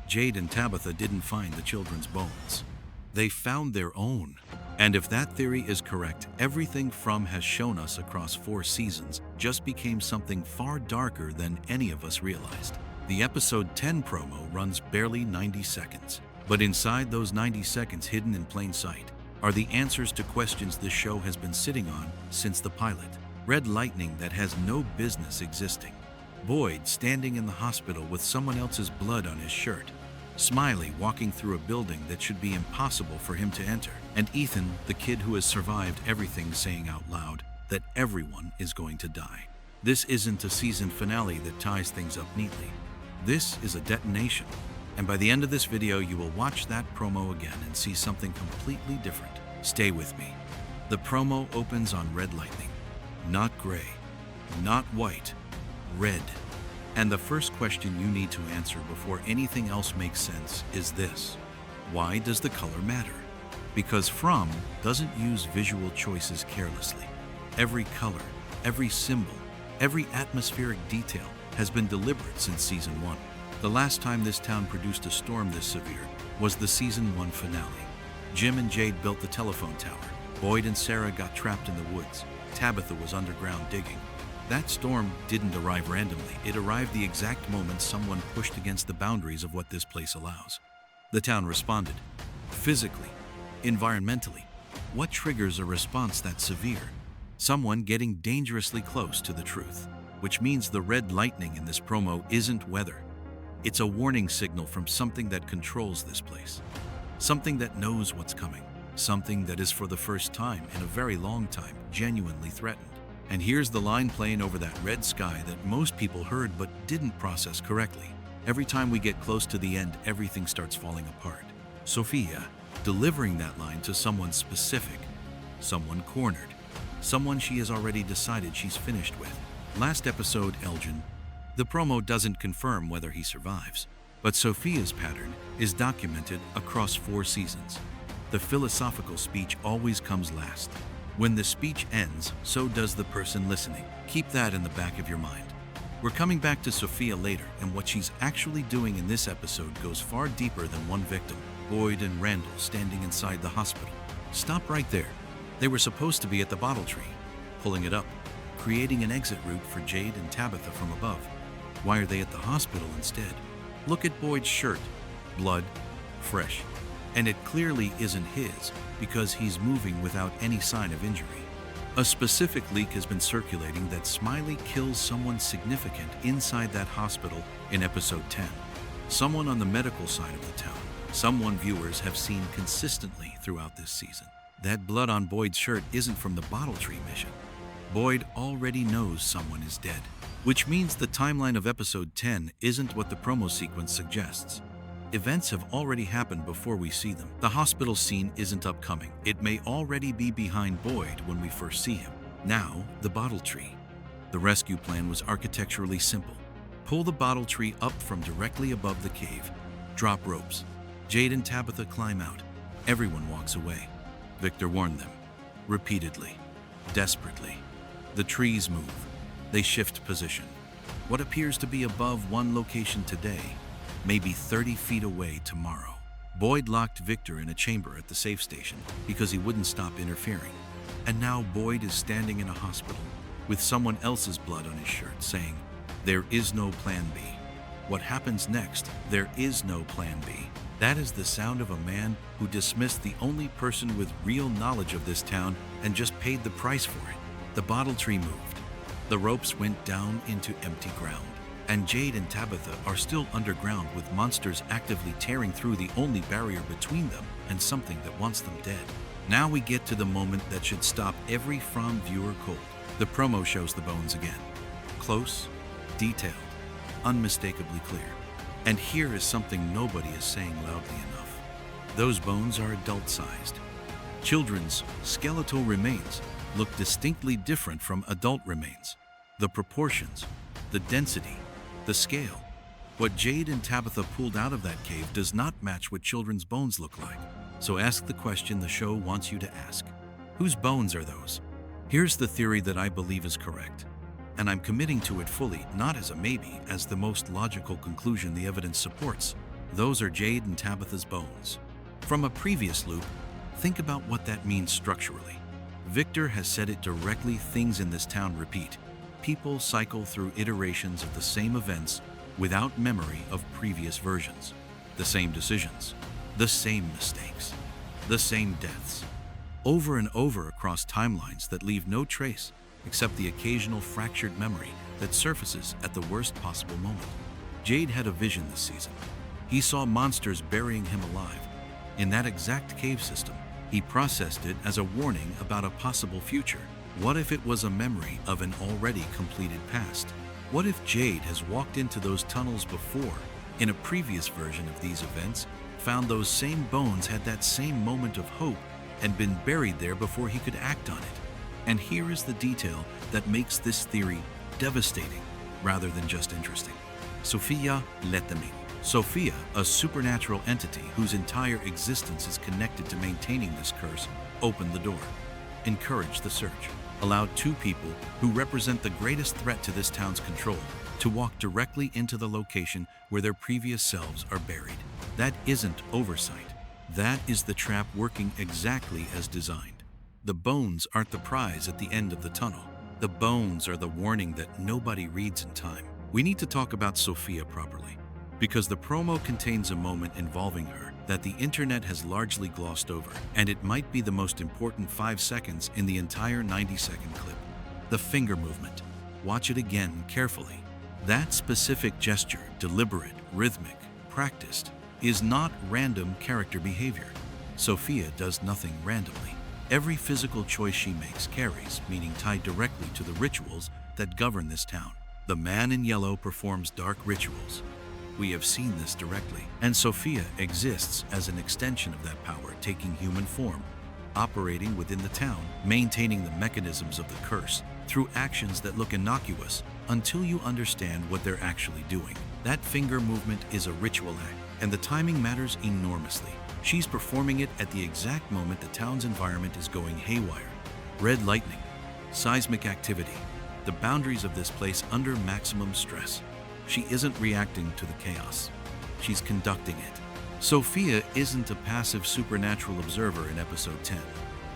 Jade and Tabitha didn't find the children's bones. They found their own. And if that theory is correct, everything From has shown us across 4 seasons just became something far darker than any of us realized. The episode 10 promo runs barely 90 seconds. But inside those 90 seconds, hidden in plain sight, are the answers to questions this show has been sitting on since the pilot. Red lightning that has no business existing. Boyd standing in the hospital with someone else's blood on his shirt. Smiley walking through a building that should be impossible for him to enter. And Ethan, the kid who has survived everything, saying out loud that everyone is going to die. This isn't a season finale that ties things up neatly. This is a detonation. And by the end of this video, you will watch that promo again and see something completely different. Stay with me. The promo opens on red lightning. Not gray, not white, red. And the first question you need to answer before anything else makes sense is this. Why does the color matter? Because From doesn't use visual choices carelessly. Every color, every symbol, every atmospheric detail has been deliberate since season 1. The last time this town produced a storm this severe was the season 1 finale. Jim and Jade built the telephone tower. Boyd and Sarah got trapped in the woods. Tabitha was underground digging. That storm didn't arrive randomly. It arrived the exact moment someone pushed against the boundaries of what this place allows. The town responded. Physically, environmentally. What triggers a response that severe? Someone getting dangerously close to the truth. Which means the red lightning in this promo isn't weather. It's a warning signal from something that controls this place. Something that knows what's coming. Something that is for the first time in a very long time genuinely threatened. And here's the line playing over that red sky that most people heard but didn't process correctly. Every time we get close to the end, everything starts falling apart. Sofia, delivering that line to someone specific, someone cornered, someone she has already decided she's finished with. Last episode, Elgin. The promo doesn't confirm whether he survives, but Sofia's pattern is documented across 4 seasons. The philosophical speech always comes last. When the speech ends, so does the person listening. Keep that in the back of your mind. We're coming back to Sofia later, and what she's actually doing in this episode goes far deeper than one victim, Boyd and Randall standing inside the hospital. Stop right there. They were supposed to be at the bottle tree, pulling it up, creating an exit route for Jade and Tabitha from above. Why are they at the hospital instead? Look at Boyd's shirt. Blood, fresh. And it clearly isn't his, because he's moving without any sign of injury. A specific leak has been circulating that Smiley kills someone significant inside that hospital in episode 10. Someone on the medical side of the town. Someone viewers have seen consistently throughout this season. That blood on Boyd's shirt isn't from the bottle tree mission. Boyd already knows someone is dead, which means the timeline of episode 10 isn't what the promo sequence suggests. Events have already happened before we see them. The hospital scene isn't upcoming. It may already be behind Boyd when we first see him. Now, the bottle tree. The rescue plan was architecturally simple. Pull the bottle tree up from directly above the cave. Drop ropes. Jade and Tabitha climb out. Everyone walks away. Victor warned them. Repeatedly. Desperately. The trees move. They shift position. What appears to be above one location today maybe 30 feet away tomorrow. Boyd locked Victor in a chamber at the safe station because he wouldn't stop interfering. And now Boyd is standing in a hospital with someone else's blood on his shirt saying, "There is no plan B." What happens next? There is no plan B. That is the sound of a man who dismissed the only person with real knowledge of this town and just paid the price for it. The bottle tree moved. The ropes went down into empty ground. And Jade and Tabitha are still underground with monsters actively tearing through the only barrier between them and something that wants them dead. Now we get to the moment that should stop every From viewer cold. The promo shows the bones again. Close, detailed, unmistakably clear. And here is something nobody is saying loudly enough. Those bones are adult-sized. Children's skeletal remains look distinctly different from adult remains. The proportions, the density, the scale. What Jade and Tabitha pulled out of that cave does not match what children's bones look like. So ask the question the show wants you to ask. Whose bones are those? Here's the theory that I believe is correct. And I'm committing to it fully, not as a maybe, as the most logical conclusion the evidence supports. Those are Jade and Tabitha's bones. From a previous loop, think about what that means structurally. Victor has said it directly: things in this town repeat. People cycle through iterations of the same events without memory of previous versions. The same decisions, the same mistakes, the same deaths. Over and over across timelines that leave no trace except the occasional fractured memory that surfaces at the worst possible moment. Jade had a vision this season. He saw monsters burying him alive. In that exact cave system, he processed it as a warning about a possible future. What if it was a memory of an already completed past? What if Jade has walked into those tunnels before, in a previous version of these events, found those same bones, had that same moment of hope, and been buried there before he could act on it? And here is the detail that makes this theory devastating rather than just interesting. Sofia let them in. Sofia, a supernatural entity whose entire existence is connected to maintaining this curse, opened the door, encouraged the search, allowed two people who represent the greatest threat to this town's control to walk directly into the location where their previous selves are buried. That isn't oversight. That is the trap working exactly as designed. The bones aren't the prize at the end of the tunnel. The bones are the warning that nobody reads in time. We need to talk about Sofia properly, because the promo contains a moment involving her that the internet has largely glossed over, and it might be the most important 5 seconds in the entire 90-second clip. The finger movement. Watch it again carefully. That specific gesture, deliberate, rhythmic, practiced, is not random character behavior. Sofia does nothing randomly. Every physical choice she makes carries meaning tied directly to the rituals that govern this town. The man in yellow performs dark rituals. We have seen this directly, and Sofia exists as an extension of that power, taking human form, operating within the town, maintaining the mechanisms of the curse through actions that look innocuous until you understand what they're actually doing. That finger movement is a ritual act, and the timing matters enormously. She's performing it at the exact moment the town's environment is going haywire. Red lightning, seismic activity, the boundaries of this place under maximum stress. She isn't reacting to the chaos. She's conducting it. Sofia isn't a passive supernatural observer in episode 10.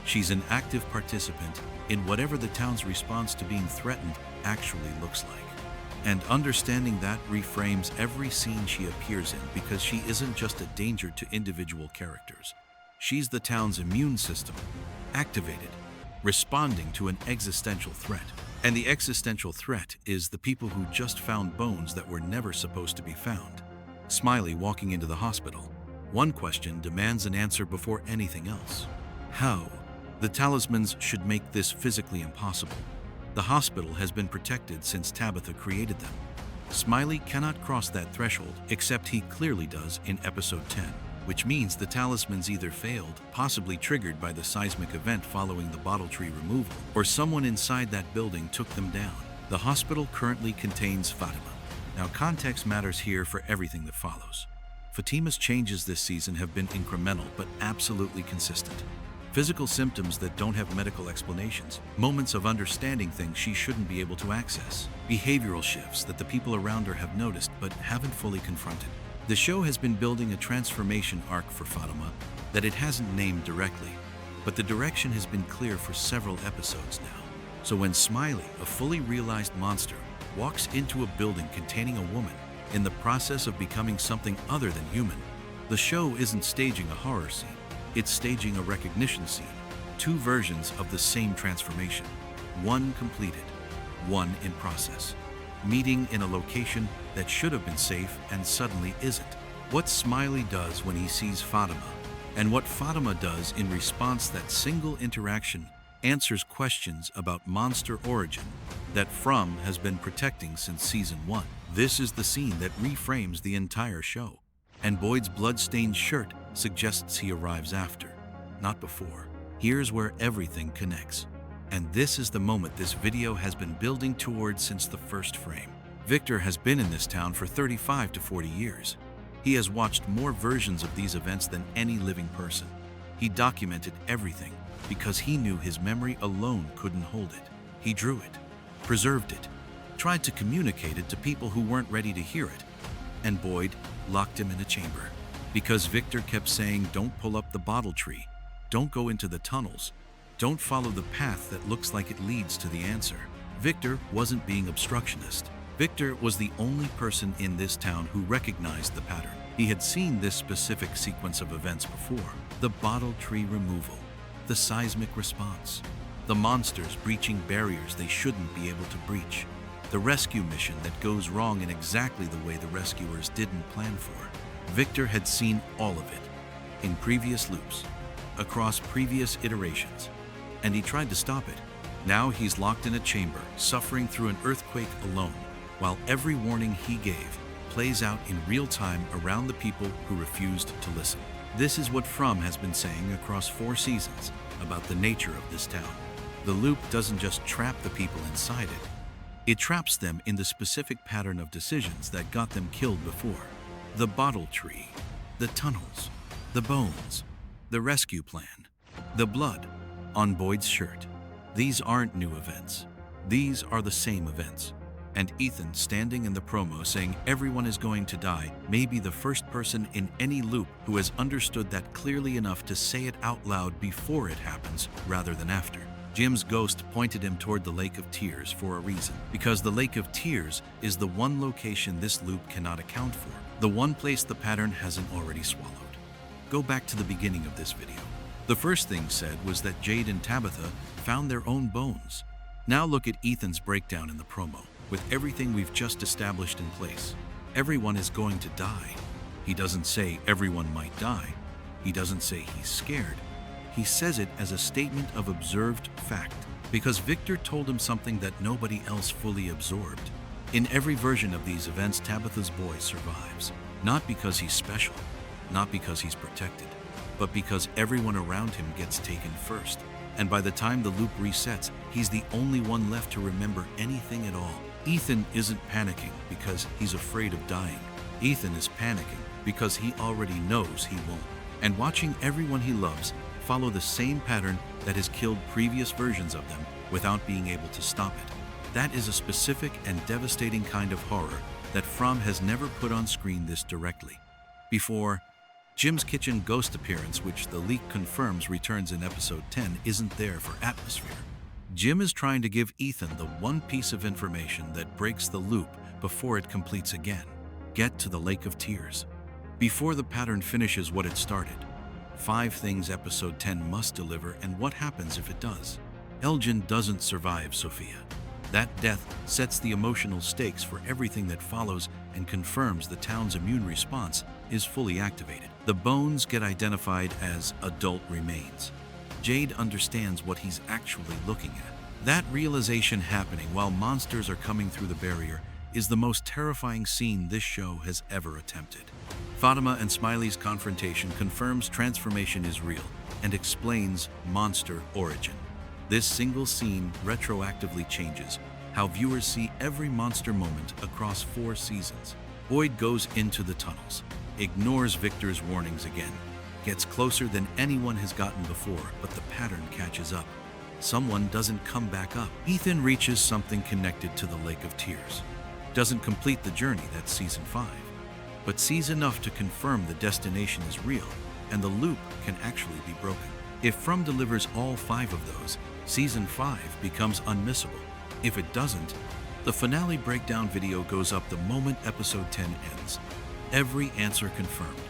She's an active participant in whatever the town's response to being threatened actually looks like. And understanding that reframes every scene she appears in, because she isn't just a danger to individual characters. She's the town's immune system, activated, responding to an existential threat. And the existential threat is the people who just found bones that were never supposed to be found. Smiley walking into the hospital. One question demands an answer before anything else. How? The talismans should make this physically impossible. The hospital has been protected since Tabitha created them. Smiley cannot cross that threshold, except he clearly does in episode 10, which means the talismans either failed, possibly triggered by the seismic event following the bottle tree removal, or someone inside that building took them down. The hospital currently contains Fatima. Now, context matters here for everything that follows. Fatima's changes this season have been incremental but absolutely consistent. Physical symptoms that don't have medical explanations, moments of understanding things she shouldn't be able to access, behavioral shifts that the people around her have noticed but haven't fully confronted. The show has been building a transformation arc for Fatima that it hasn't named directly, but the direction has been clear for several episodes now. So when Smiley, a fully realized monster, walks into a building containing a woman in the process of becoming something other than human, the show isn't staging a horror scene. It's staging a recognition scene. Two versions of the same transformation. One completed, one in process. Meeting in a location that should have been safe and suddenly isn't. What Smiley does when he sees Fatima, and what Fatima does in response, that single interaction answers questions about monster origin that From has been protecting since season 1. This is the scene that reframes the entire show. And Boyd's blood-stained shirt suggests he arrives after, not before. Here's where everything connects. And this is the moment this video has been building towards since the first frame. Victor has been in this town for 35 to 40 years. He has watched more versions of these events than any living person. He documented everything because he knew his memory alone couldn't hold it. He drew it, preserved it, tried to communicate it to people who weren't ready to hear it. And Boyd, locked him in a chamber. Because Victor kept saying, don't pull up the bottle tree, don't go into the tunnels, don't follow the path that looks like it leads to the answer. Victor wasn't being obstructionist. Victor was the only person in this town who recognized the pattern. He had seen this specific sequence of events before. The bottle tree removal, the seismic response, the monsters breaching barriers they shouldn't be able to breach, the rescue mission that goes wrong in exactly the way the rescuers didn't plan for. Victor had seen all of it, in previous loops, across previous iterations, and he tried to stop it. Now he's locked in a chamber, suffering through an earthquake alone, while every warning he gave plays out in real time around the people who refused to listen. This is what From has been saying across 4 seasons about the nature of this town. The loop doesn't just trap the people inside it, it traps them in the specific pattern of decisions that got them killed before. The bottle tree, the tunnels, the bones, the rescue plan, the blood on Boyd's shirt. These aren't new events. These are the same events. And Ethan, standing in the promo saying everyone is going to die, may be the first person in any loop who has understood that clearly enough to say it out loud before it happens rather than after. Jim's ghost pointed him toward the Lake of Tears for a reason, because the Lake of Tears is the one location this loop cannot account for, the one place the pattern hasn't already swallowed. Go back to the beginning of this video. The first thing said was that Jade and Tabitha found their own bones. Now look at Ethan's breakdown in the promo, with everything we've just established in place. Everyone is going to die. He doesn't say everyone might die. He doesn't say he's scared. He says it as a statement of observed fact, because Victor told him something that nobody else fully absorbed. In every version of these events, Tabitha's boy survives, not because he's special, not because he's protected, but because everyone around him gets taken first. And by the time the loop resets, he's the only one left to remember anything at all. Ethan isn't panicking because he's afraid of dying. Ethan is panicking because he already knows he won't. And watching everyone he loves follow the same pattern that has killed previous versions of them without being able to stop it. That is a specific and devastating kind of horror that From has never put on screen this directly. Before, Jim's kitchen ghost appearance, which the leak confirms returns in episode 10, isn't there for atmosphere. Jim is trying to give Ethan the one piece of information that breaks the loop before it completes again. Get to the Lake of Tears. Before the pattern finishes what it started. 5 things episode 10 must deliver, and what happens if it does. Elgin doesn't survive Sofia. That death sets the emotional stakes for everything that follows and confirms the town's immune response is fully activated. The bones get identified as adult remains. Jade understands what he's actually looking at. That realization happening while monsters are coming through the barrier is the most terrifying scene this show has ever attempted. Fatima and Smiley's confrontation confirms transformation is real and explains monster origin. This single scene retroactively changes how viewers see every monster moment across 4 seasons. Boyd goes into the tunnels, ignores Victor's warnings again, gets closer than anyone has gotten before, but the pattern catches up. Someone doesn't come back up. Ethan reaches something connected to the Lake of Tears. Doesn't complete the journey, that's season 5, but sees enough to confirm the destination is real and the loop can actually be broken. If From delivers all 5 of those, season 5 becomes unmissable. If it doesn't, the finale breakdown video goes up the moment episode 10 ends. Every answer confirmed,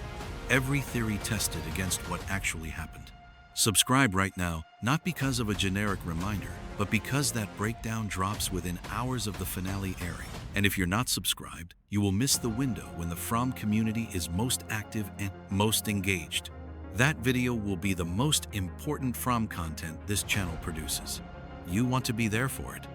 every theory tested against what actually happened. Subscribe right now, not because of a generic reminder, but because that breakdown drops within hours of the finale airing. And if you're not subscribed, you will miss the window when the From community is most active and most engaged. That video will be the most important From content this channel produces. You want to be there for it.